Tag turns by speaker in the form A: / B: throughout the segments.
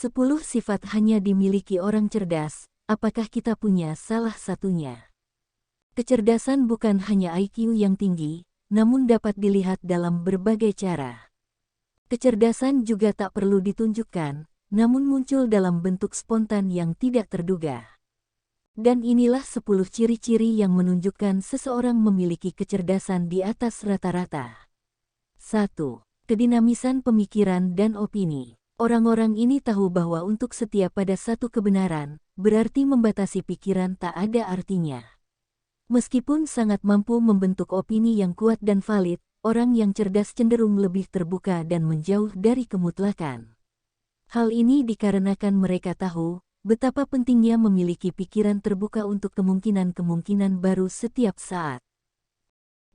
A: 10 sifat hanya dimiliki orang cerdas, apakah kita punya salah satunya? Kecerdasan bukan hanya IQ yang tinggi, namun dapat dilihat dalam berbagai cara. Kecerdasan juga tak perlu ditunjukkan, namun muncul dalam bentuk spontan yang tidak terduga. Dan inilah 10 ciri-ciri yang menunjukkan seseorang memiliki kecerdasan di atas rata-rata. 1. Kedinamisan pemikiran dan opini. Orang-orang ini tahu bahwa untuk setia pada satu kebenaran, berarti membatasi pikiran tak ada artinya. Meskipun sangat mampu membentuk opini yang kuat dan valid, orang yang cerdas cenderung lebih terbuka dan menjauh dari kemutlakan. Hal ini dikarenakan mereka tahu betapa pentingnya memiliki pikiran terbuka untuk kemungkinan-kemungkinan baru setiap saat.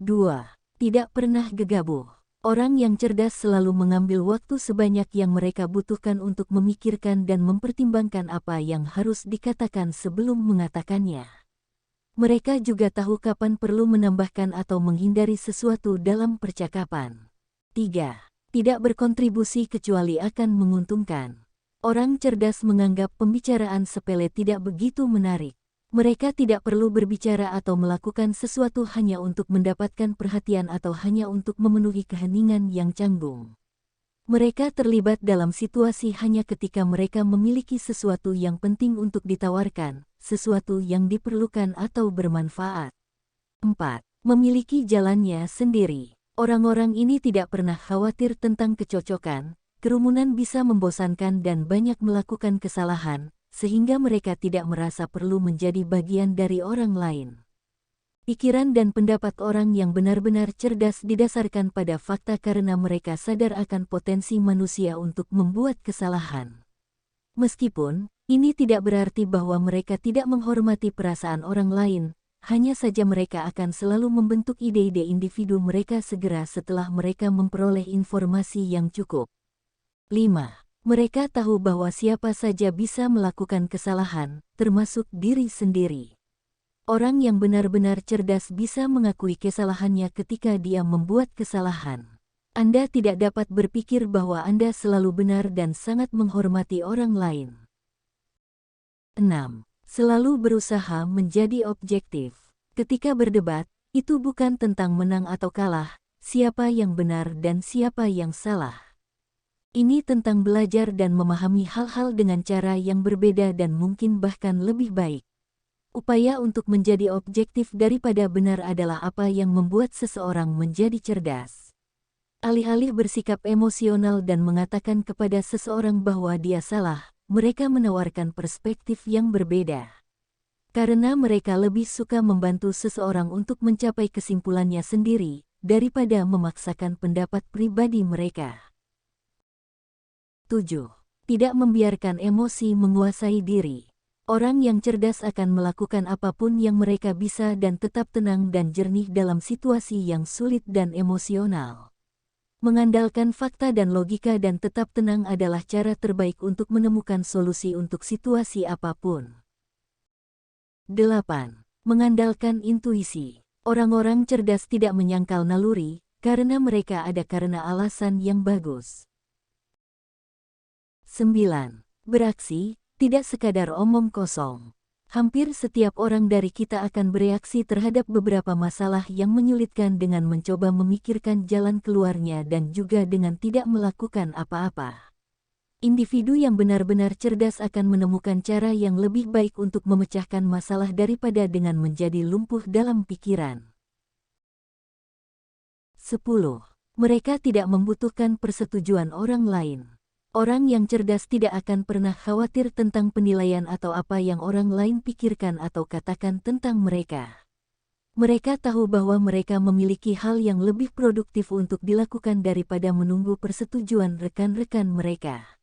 A: 2. Tidak pernah gegabah. Orang yang cerdas selalu mengambil waktu sebanyak yang mereka butuhkan untuk memikirkan dan mempertimbangkan apa yang harus dikatakan sebelum mengatakannya. Mereka juga tahu kapan perlu menambahkan atau menghindari sesuatu dalam percakapan. 3. Tidak berkontribusi kecuali akan menguntungkan. Orang cerdas menganggap pembicaraan sepele tidak begitu menarik. Mereka tidak perlu berbicara atau melakukan sesuatu hanya untuk mendapatkan perhatian atau hanya untuk memenuhi keheningan yang canggung. Mereka terlibat dalam situasi hanya ketika mereka memiliki sesuatu yang penting untuk ditawarkan, sesuatu yang diperlukan atau bermanfaat. 4. Memiliki jalannya sendiri. Orang-orang ini tidak pernah khawatir tentang kecocokan, kerumunan bisa membosankan dan banyak melakukan kesalahan, sehingga mereka tidak merasa perlu menjadi bagian dari orang lain. Pikiran dan pendapat orang yang benar-benar cerdas didasarkan pada fakta karena mereka sadar akan potensi manusia untuk membuat kesalahan. Meskipun, ini tidak berarti bahwa mereka tidak menghormati perasaan orang lain, hanya saja mereka akan selalu membentuk ide-ide individu mereka segera setelah mereka memperoleh informasi yang cukup. 5. Mereka tahu bahwa siapa saja bisa melakukan kesalahan, termasuk diri sendiri. Orang yang benar-benar cerdas bisa mengakui kesalahannya ketika dia membuat kesalahan. Anda tidak dapat berpikir bahwa Anda selalu benar dan sangat menghormati orang lain. 6. Selalu berusaha menjadi objektif. Ketika berdebat, itu bukan tentang menang atau kalah, siapa yang benar dan siapa yang salah. Ini tentang belajar dan memahami hal-hal dengan cara yang berbeda dan mungkin bahkan lebih baik. Upaya untuk menjadi objektif daripada benar adalah apa yang membuat seseorang menjadi cerdas. Alih-alih bersikap emosional dan mengatakan kepada seseorang bahwa dia salah, mereka menawarkan perspektif yang berbeda. Karena mereka lebih suka membantu seseorang untuk mencapai kesimpulannya sendiri, daripada memaksakan pendapat pribadi mereka. 7. Tidak membiarkan emosi menguasai diri. Orang yang cerdas akan melakukan apapun yang mereka bisa dan tetap tenang dan jernih dalam situasi yang sulit dan emosional. Mengandalkan fakta dan logika dan tetap tenang adalah cara terbaik untuk menemukan solusi untuk situasi apapun. 8. Mengandalkan intuisi. Orang-orang cerdas tidak menyangkal naluri, karena mereka ada karena alasan yang bagus. 9. Beraksi, tidak sekadar omong kosong. Hampir setiap orang dari kita akan bereaksi terhadap beberapa masalah yang menyulitkan dengan mencoba memikirkan jalan keluarnya dan juga dengan tidak melakukan apa-apa. Individu yang benar-benar cerdas akan menemukan cara yang lebih baik untuk memecahkan masalah daripada dengan menjadi lumpuh dalam pikiran. 10. Mereka tidak membutuhkan persetujuan orang lain. Orang yang cerdas tidak akan pernah khawatir tentang penilaian atau apa yang orang lain pikirkan atau katakan tentang mereka. Mereka tahu bahwa mereka memiliki hal yang lebih produktif untuk dilakukan daripada menunggu persetujuan rekan-rekan mereka.